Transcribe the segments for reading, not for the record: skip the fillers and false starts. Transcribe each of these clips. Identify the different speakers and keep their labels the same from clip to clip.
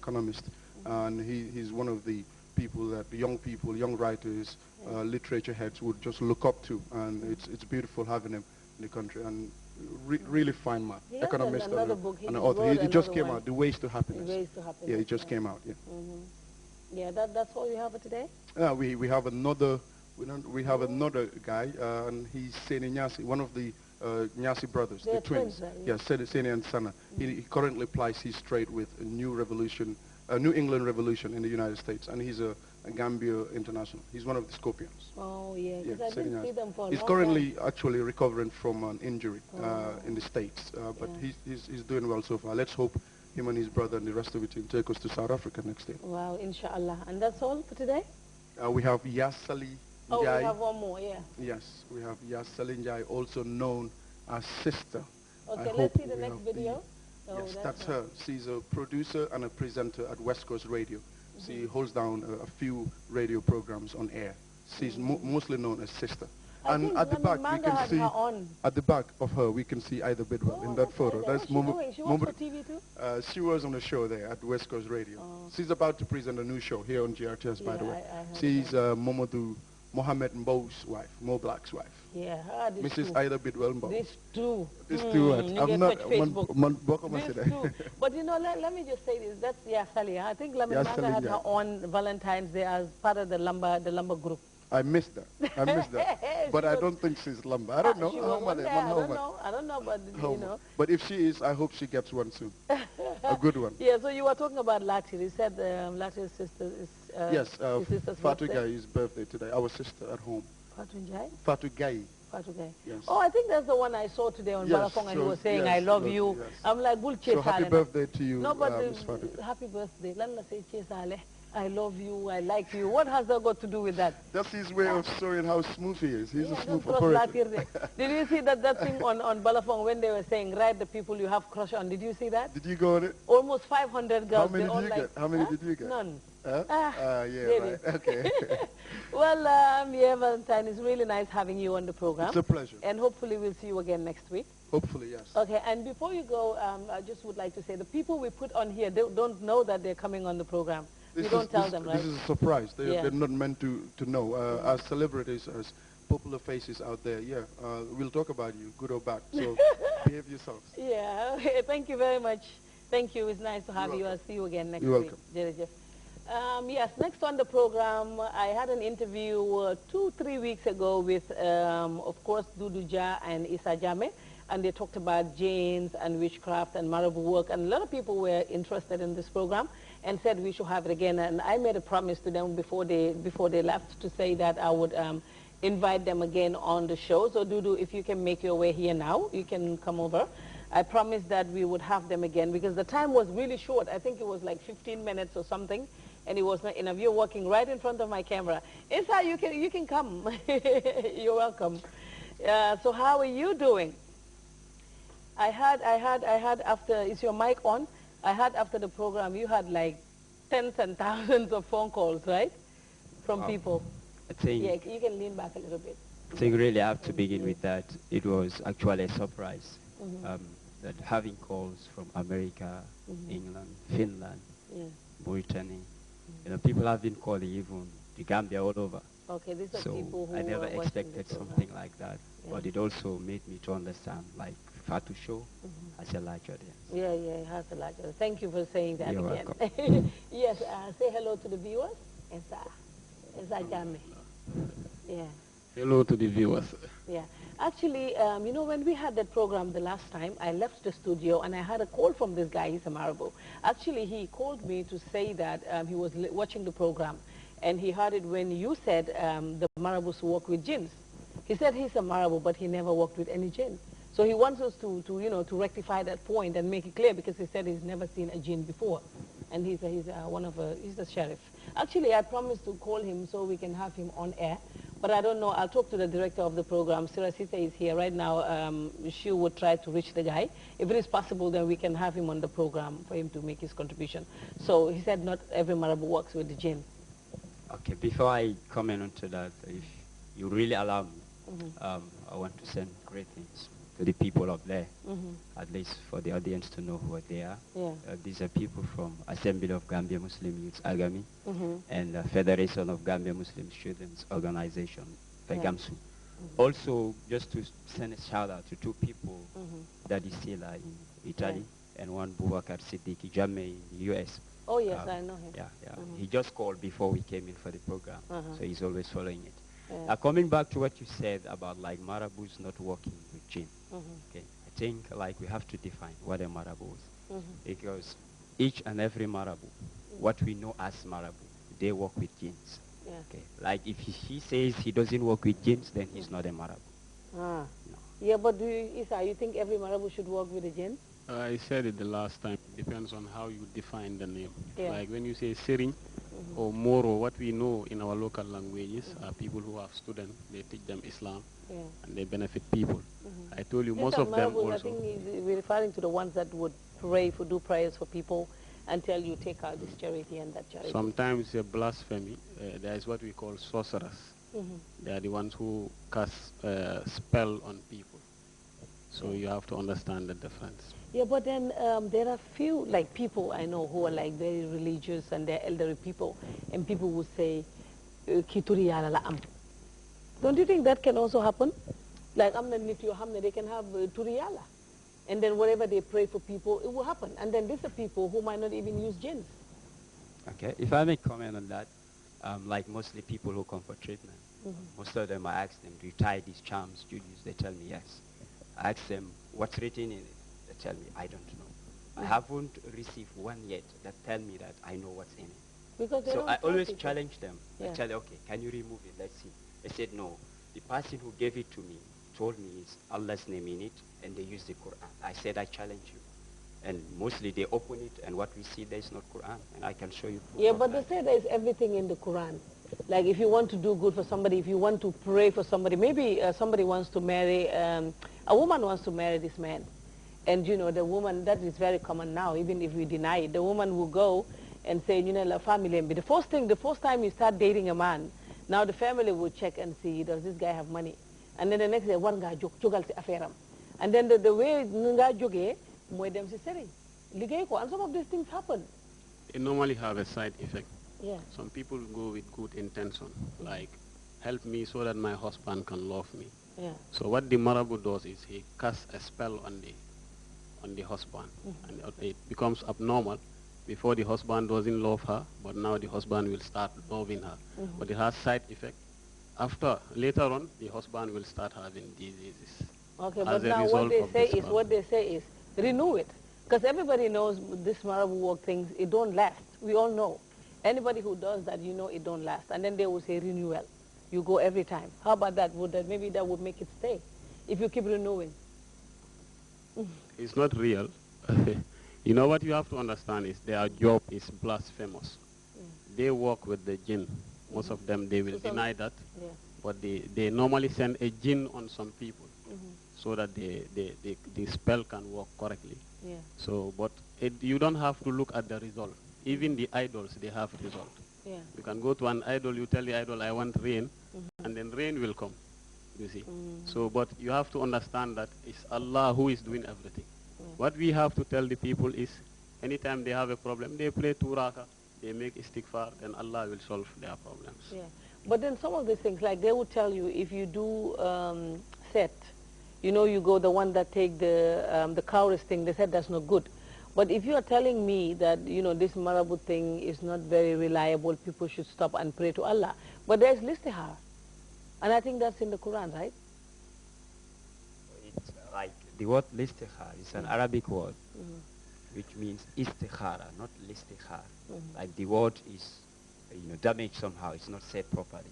Speaker 1: economist, and he's one of the people that the young people, young writers, literature heads would just look up to, and it's beautiful having him in the country, and really fine man, economist and author. It just came out, The Ways to Happiness.
Speaker 2: The Ways to Happiness.
Speaker 1: Yeah, it just came out. Yeah.
Speaker 2: Yeah, that's all you have for today.
Speaker 1: We have another another guy, and he's Seni Nyasi, one of the Nyasi brothers,
Speaker 2: They're
Speaker 1: the twins.
Speaker 2: right?
Speaker 1: Yeah, Seni and Sana. He currently plies his trade with a New England Revolution in the United States, and he's a Gambia international. He's one of the Scorpions.
Speaker 2: Oh, yeah, because I didn't see them for a
Speaker 1: He's
Speaker 2: long
Speaker 1: currently
Speaker 2: time.
Speaker 1: actually recovering from an injury in the States, but he's doing well so far. Let's hope him and his brother and the rest of the team take us to South Africa next year.
Speaker 2: Wow, inshallah. And that's all for today?
Speaker 1: We have Yasali Njai.
Speaker 2: Oh, we have one more, yeah.
Speaker 1: Yes, we have Yasali Njai, also known as Sister.
Speaker 2: Okay, let's see the next video.
Speaker 1: Yes, that's her. She's a producer and a presenter at West Coast Radio. She holds down a few radio programs on air. She's mostly known as Sister. And at the back, we can see, at the back of her, we can see Ida Bidwell in that photo. That's
Speaker 2: She works for TV too?
Speaker 1: She was on the show there at West Coast Radio. She's about to present a new show here on GRTS, by the way. She's Momodu Mohammed Mbow's wife, Mo Black's wife.
Speaker 2: Yeah,
Speaker 1: Mrs. Ida Bidwell Mbow.
Speaker 2: This too.
Speaker 1: This too.
Speaker 2: I'm not
Speaker 1: this
Speaker 2: too. But you know, let me just say this. That's Yasali. I think Lamin Manga had her on Valentine's Day as part of the lumber group.
Speaker 1: I missed that. But I don't think she's lumber. I don't know.
Speaker 2: I don't know, but you know.
Speaker 1: But if she is, I hope she gets one soon. A good one.
Speaker 2: Yeah, so you were talking about Latir. You said Latir's sister is
Speaker 1: yes, Fatu Gai's birthday today. Our sister at home.
Speaker 2: Fatu Njai?
Speaker 1: Fatu Gai.
Speaker 2: Fatu Gai.
Speaker 1: Yes.
Speaker 2: Oh, I think that's the one I saw today on Balafong, and he was saying, I love you.
Speaker 1: Yes.
Speaker 2: I'm like,
Speaker 1: so happy birthday to you,
Speaker 2: no, but
Speaker 1: Miss Fatu Gai.
Speaker 2: Happy birthday. Let me say, Chesale. I love you, I like you. What has that got to do with that?
Speaker 1: That's his way of showing how smooth he is. He's a smooth operator.
Speaker 2: Did you see that thing on Balafong when they were saying, write the people you have crush on? Did you see that?
Speaker 1: Did you go on it?
Speaker 2: Almost 500 girls.
Speaker 1: How many did you get? How many did you get?
Speaker 2: None.
Speaker 1: Yeah, right. Okay.
Speaker 2: Well, yeah, Valentine, it's really nice having you on the program.
Speaker 1: It's a pleasure.
Speaker 2: And hopefully we'll see you again next week.
Speaker 1: Hopefully, yes.
Speaker 2: Okay, and before you go, I just would like to say the people we put on here don't know that they're coming on the program. You don't tell them, right?
Speaker 1: This is a surprise. They're not meant to know. As celebrities, as popular faces out there, we'll talk about you, good or bad. So behave yourselves.
Speaker 2: Yeah, okay, thank you very much. Thank you. It's nice to have you. I'll see you again next week.
Speaker 1: You're welcome.
Speaker 2: Yes, next on the program, I had an interview 2-3 weeks ago with, of course, Dudu Ja and Issa Jame, and they talked about jains and witchcraft and Marabu work, and a lot of people were interested in this program and said we should have it again. And I made a promise to them before they left to say that I would invite them again on the show. So Dudu, if you can make your way here now, you can come over. I promised that we would have them again because the time was really short. I think it was like 15 minutes or something, and it was not enough. You're walking right in front of my camera. Issa, you can come. You're welcome. So how are you doing? I had after, is your mic on? I had after the program, you had like tens and thousands of phone calls, right? From people.
Speaker 3: I think,
Speaker 2: yeah, you can lean back a little bit.
Speaker 3: I think really I have to begin with that. It was actually a surprise that having calls from America, England, Finland, Brittany, you know, people have been calling even the Gambia all over.
Speaker 2: Okay, these are
Speaker 3: so
Speaker 2: people who
Speaker 3: I never expected something like that, but it also made me to understand, like, Fatu Show has a large audience.
Speaker 2: Yeah, it has a large audience. Thank you for saying that
Speaker 3: You're
Speaker 2: again.
Speaker 3: welcome.
Speaker 2: Yes, say hello to the viewers. Issa Jame. Yeah.
Speaker 4: Hello to the viewers.
Speaker 2: Yeah. Actually, you know, when we had that program the last time, I left the studio and I had a call from this guy. He's a Marabo. Actually, he called me to say that he was watching the program and he heard it when you said the Marabos work with jinns. He said he's a Marabo, but he never worked with any jinn. So he wants us to to rectify that point and make it clear because he said he's never seen a jinn before, and he's the sheriff. Actually, I promised to call him so we can have him on air, but I don't know. I'll talk to the director of the program. Sirasita is here right now. She would try to reach the guy. If it is possible, then we can have him on the program for him to make his contribution. So he said not every Marabu works with the jinn.
Speaker 3: Okay, before I comment on to that, if you really allow me, I want to send greetings to the people of there, at least for the audience to know who they are.
Speaker 2: Yeah.
Speaker 3: These are people from Assembly of Gambia Muslim Youth, Agami, and Federation of Gambia Muslim Students Organization, FEGAMSU. Also, just to send a shout out to two people, Daddy Sila in Italy, and one Boubacar Siddiqui Jamme in the US.
Speaker 2: Oh yes, I know him.
Speaker 3: Yeah, yeah. He just called before we came in for the program, so he's always following it. Coming back to what you said about like marabouts not working with jinn, okay, I think like we have to define what a marabout is, because each and every marabout, what we know as marabout, they work with jinns. Okay, like if he says he doesn't work with jinns, then he's not a marabout. No.
Speaker 2: Yeah, but Isa, you think every marabout should work with a jinn?
Speaker 4: I said it the last time. It depends on how you define the name. Like when you say Sering or Moro, what we know in our local languages are people who have students. They teach them Islam and they benefit people. I told you most of them also.
Speaker 2: I think we're referring to the ones that would pray do prayers for people and tell you take out this charity and that charity.
Speaker 4: Sometimes it's a blasphemy. There is what we call sorcerers. They are the ones who cast spell on people. So you have to understand the difference.
Speaker 2: Yeah, but then there are few like people I know who are like very religious and they're elderly people, and people would say, "Kituri yala la am." Don't you think that can also happen? Like amna nit yo hamne they can have turiyala, and then whatever they pray for people, it will happen. And then these are people who might not even use jinns.
Speaker 3: Okay, if I may comment on that, like mostly people who come for treatment, most of them I ask them, do you tie these charms, Julius? They tell me yes. I ask them, what's written in it? They tell me, I don't know. I haven't received one yet that tell me that I know what's in it.
Speaker 2: Because
Speaker 3: so I always challenge them. I tell them, okay, can you remove it? Let's see. They said, no. The person who gave it to me told me it's Allah's name in it, and they use the Quran. I said, I challenge you. And mostly they open it, and what we see there is not Quran, and I can show you proof.
Speaker 2: Yeah, but they say there is everything in the Quran. Like if you want to do good for somebody, if you want to pray for somebody, maybe somebody wants to marry, a woman wants to marry this man. And you know, the woman, that is very common now, even if we deny it, the woman will go and say, you know, la family. But the first time you start dating a man, now the family will check and see, does this guy have money? And then the next day, one guy jogal si affaire am. And then the way nga joge, moy dem si sering. Ligay ko, and some of these things happen.
Speaker 4: They normally have a side effect.
Speaker 2: Yeah.
Speaker 4: Some people go with good intention, like help me so that my husband can love me.
Speaker 2: Yeah.
Speaker 4: So what the marabout does is he casts a spell on the husband, and it becomes abnormal. Before the husband doesn't love her, but now the husband will start loving her. But it has side effect. Later on, the husband will start having diseases.
Speaker 2: Okay, but now what they say is renew it, because everybody knows this marabout work things. It don't last. We all know. Anybody who does that, you know, it don't last. And then they will say renewal. You go every time. How about that? Maybe that would make it stay if you keep renewing.
Speaker 4: It's not real. You know what you have to understand is their job is blasphemous. They work with the jinn. Most of them, they will deny that. Yeah. But they normally send a jinn on some people so that the spell can work correctly.
Speaker 2: Yeah.
Speaker 4: So, but you don't have to look at the result. Even the idols, they have result.
Speaker 2: Yeah.
Speaker 4: You can go to an idol, you tell the idol, I want rain, and then rain will come, you see. So, but you have to understand that it's Allah who is doing everything. What we have to tell the people is, anytime they have a problem, they pray 2 rakah, they make istighfar, then Allah will solve their problems.
Speaker 2: Yeah. But then some of these things, like they would tell you, if you do set, you know, you go the one that take the cowries thing, they said that's not good. But if you are telling me that, you know, this marabout thing is not very reliable, people should stop and pray to Allah. But there's listihar. And I think that's in the Quran, right?
Speaker 3: It's like the word listihar is an Arabic word, which means istikhara, not listihar. Like the word is, you know, damaged somehow. It's not said properly.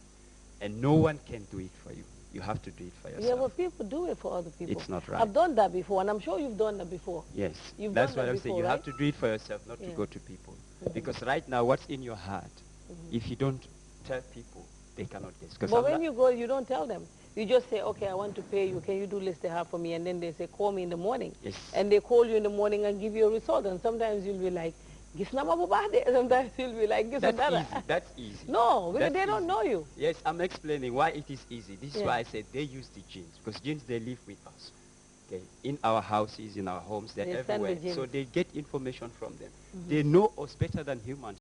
Speaker 3: And no one can do it for you. You have to do it for yourself.
Speaker 2: Yeah, but people do it for other people.
Speaker 3: It's not right.
Speaker 2: I've done that before, and I'm sure you've done that before.
Speaker 3: Yes.
Speaker 2: That's
Speaker 3: what I'm saying. You
Speaker 2: right?
Speaker 3: have to do it for yourself, not to go to people. Because right now, what's in your heart, if you don't tell people, they cannot guess.
Speaker 2: But when you go, you don't tell them. You just say, okay, I want to pay you. Can you do listihar for me? And then they say, call me in the morning.
Speaker 3: Yes.
Speaker 2: And they call you in the morning and give you a result. And sometimes you'll be like, sometimes you'll be like,
Speaker 3: That's easy.
Speaker 2: No, because they don't know you.
Speaker 3: Yes, I'm explaining why it is easy. This is why I said they use the jinns. Because jinns, they live with us. okay, in our houses, in our homes, they're
Speaker 2: They send the
Speaker 3: everywhere.
Speaker 2: genes.
Speaker 3: So they get information from them. They know us better than humans.